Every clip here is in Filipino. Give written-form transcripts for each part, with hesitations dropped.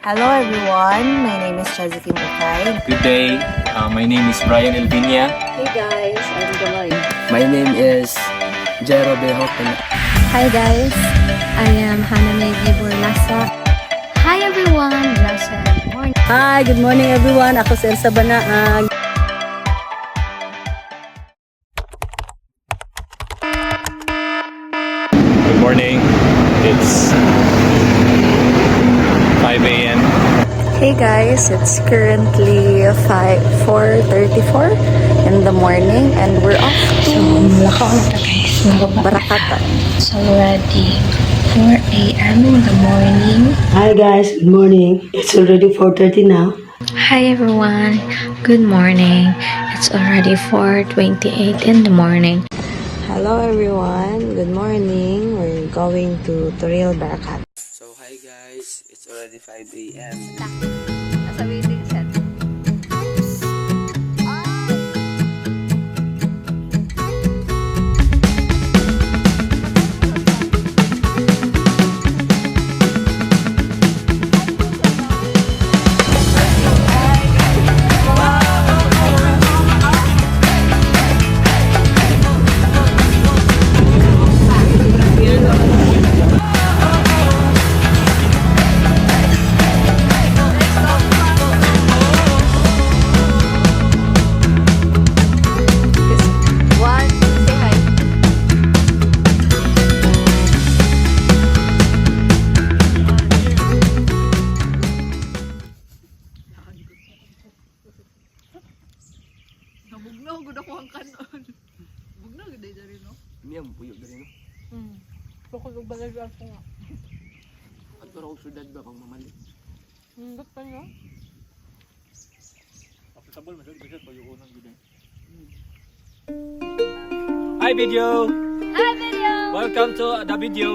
Hello everyone, my name is Chaziki Mukay. Good day, my name is Brian Elvinia. Hey guys, I'm Gamay. My name is Jero Behokana. Hi guys, I am Haname Giborlasa. Hi everyone, Lasha. Morning. Hi, good morning everyone. Ako si Elsa Banaag. Good morning, it's 5 a.m. Hey guys, it's currently 4:34 in the morning and we're off to Barakatan. It's already 4 a.m. in the morning. Hi guys, good morning. It's already 4:30 now. Hi everyone, good morning. It's already 4:28 in the morning. Hello everyone, good morning. We're going to Toril Barakat. So hi guys, it's already 5 a.m. Nasa waiting set. Niya, puyo dali no? Bukod og balagyan ko nga. At parang syudad ba pang mamali? Hindot pa niyo? Hi video! Hi video! Welcome to the video!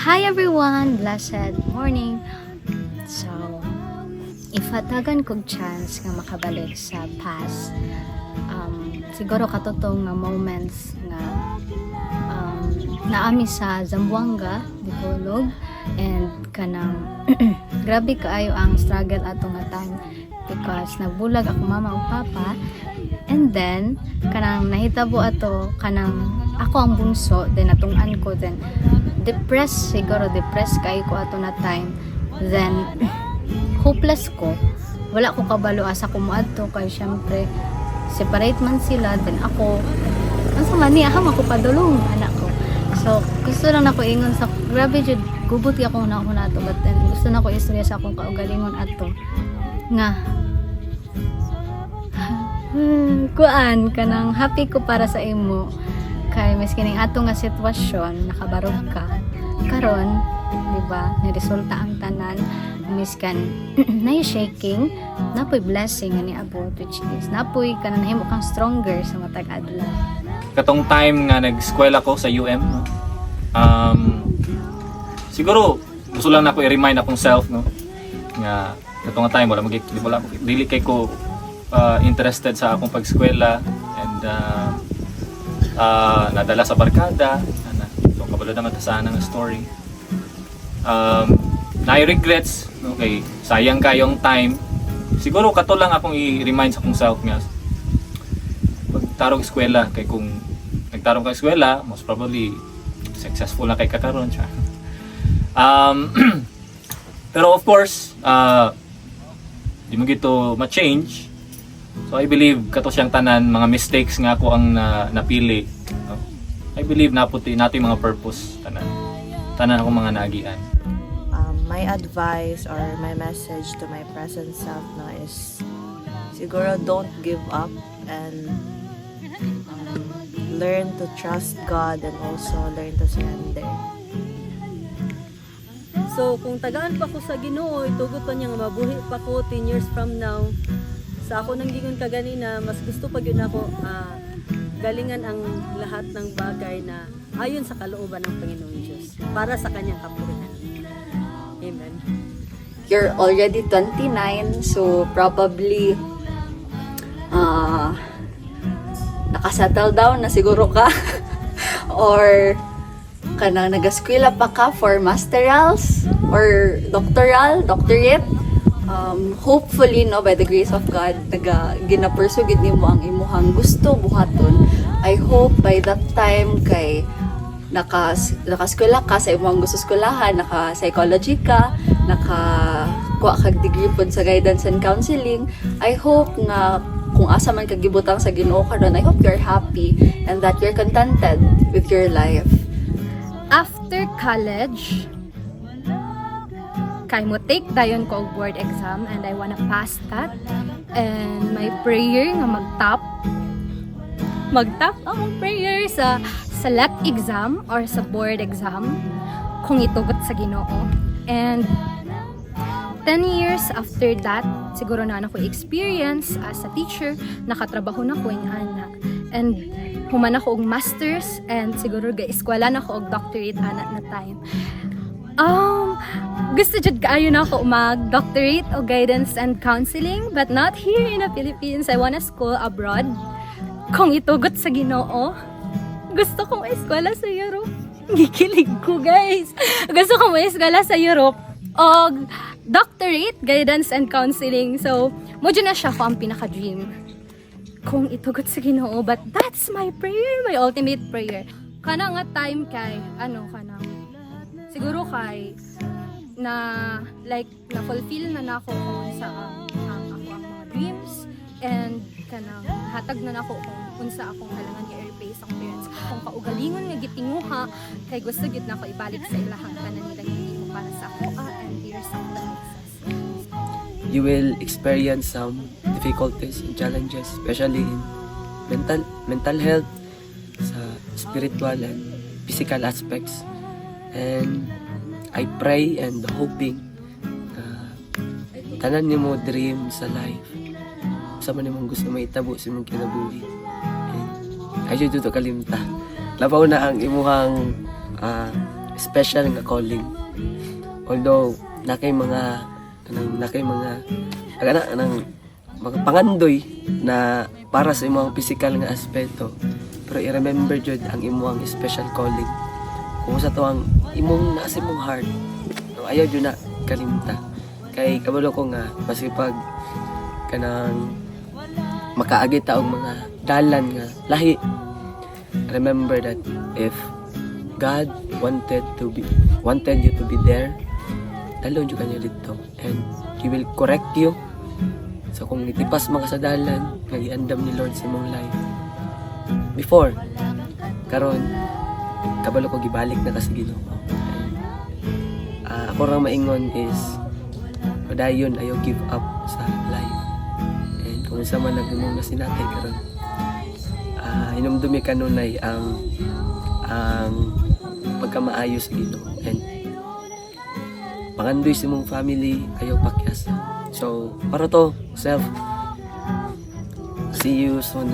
Hi everyone, blessed morning. So, ifatagan kog chance nga makabalik sa past siguro katotong nga moments nga naami sa Zamboanga, Bacolod, and kanang grabe kaayo ang struggle ato nga time because nagbulag ako mama ug papa, and then kanang nahitabo ato kanang ako ang bunso, then natungan ko, then depressed kayo ko ato na time, then hopeless ko, wala ko kabalo asa ko moadto kay syempre separate man sila, then ako unsa man ni ako makupadulong anak ko. So gusto lang nako ingon sa grabe jud gubot ako na to, but then gusto nako istorya sa akong kaugalingon ato nga kuan kanang happy ko para sa imo kay miski ning ato nga sitwasyon nakabarog ka karon, di ba, ni resulta ang tanan miskan nay shaking napoy blessing nga niabot, which is napoy kanang nahimo kang stronger sa matag adlaw. Katong time nga nag-eskwela ko sa UM, no? Siguro gusto lang nako i-remind akong self, no, nga katong time wala dili kay ko interested sa akong pag-eskwela, and nadala sa barkada so kabalo naman ta sa anang story. Na regrets, no, kay sayang kayong time. Siguro kato lang akong i-remind sa akong self nga pagtarong eskwela, kay kung nagtarong ka eskwela most probably successful na kay kakaron siya. Pero of course di mo gito ma-change. So I believe kato siyang tanan mga mistakes nga ako ang napili, no? I believe naputi nato yung mga purpose tanan ako mga naagian. My advice or my message to my present self now is siguro don't give up and learn to trust God and also learn to surrender. So kung tagaan pa ko sa Ginoo, itugot pa niya nga mabuhi pa ko 10 years from now. Sa ako nang gingon kaganina, mas gusto pa gyud ako galingan ang lahat ng bagay na ayon sa kalooban ng Panginoong Diyos para sa kanyang kapurihan. Amen. You're already 29, so probably nakasettle down na siguro ka or kanang nagaskwela pa ka for masterals or doctorate. Hopefully, no, by the grace of God, ginapursue gid nimo ang imuhang gusto buhaton. I hope by that time kay nakaskwela ka sa imong gusto eskwelahan, naka-psychology ka, nakakuha kag degree pod sa guidance and counseling. I hope nga kung asa man kag gibutang sa Ginoo karon, I hope you're happy and that you're contented with your life. After college, kay mo take dayon ko og board exam and I wanna pass that, and my prayer nga magtap ang prayer sa select exam or sa board exam kung itugot sa Ginoo. And 10 years after that, siguro na ako experience as a teacher, nakatrabaho na ko yung anak, and human ako og masters, and siguro ga-eskwela na ako og doctorate anak na time. Gusto jud kaayo na ako mag-doctorate o guidance and counseling, but not here in the Philippines. I wanna school abroad. Kung itugot sa Ginoo, gusto kong eskwela sa Europe. Gikilig ko, guys. Gusto kong eskwela sa Europe o doctorate, guidance and counseling. So, mo dyan na siya ko ang pinaka-dream. Kung itugot sa Ginoo, but that's my prayer, my ultimate prayer. Kana nga time kay, siguro kay, na like na-fulfill na nako kung sa ako ang mga dreams, and kanang hatag na nako kung unsa akong halangan nga i-repay sa akong parents. Kung kaugalingon nga gitinguha kay gusto gid nako ibalik sa ilahang tanan nilang gihimo para sa ako and dear sa success. You will experience some difficulties and challenges, especially in mental health, sa spiritual and physical aspects. And I pray and hoping tanan nimo dream sa life, sa man nimong gusto maitabo sa imong kinabuhi. And ayun dito kalimta, labaw na ang imuhang special nga calling. Although nakay mga magapangandoy na para sa imong physical nga aspeto, pero i-remember jud ang imong special calling kung sa to ang imong nasa imong heart. No, ayaw jud na kalimta kay kabalo ko nga masipag kanang makaagi ta og mga dalan nga lahi. Remember that if God wanted you to be there, dalon jud kanya dito and He will correct you. So kung nitipas mga sa dalan nga giandam ni Lord sa imong life before, karon kabalo ko gibalik na ka sa Ginoo. Ako ra maingon is padayon ayaw give up sa life. And kung sa man nagdumong na sinatay karon, hinumdumi kanunay ang pagkamaayo sa Ginoo and pangandoy sa imong family ayaw pakyas. So para to self, see you soon.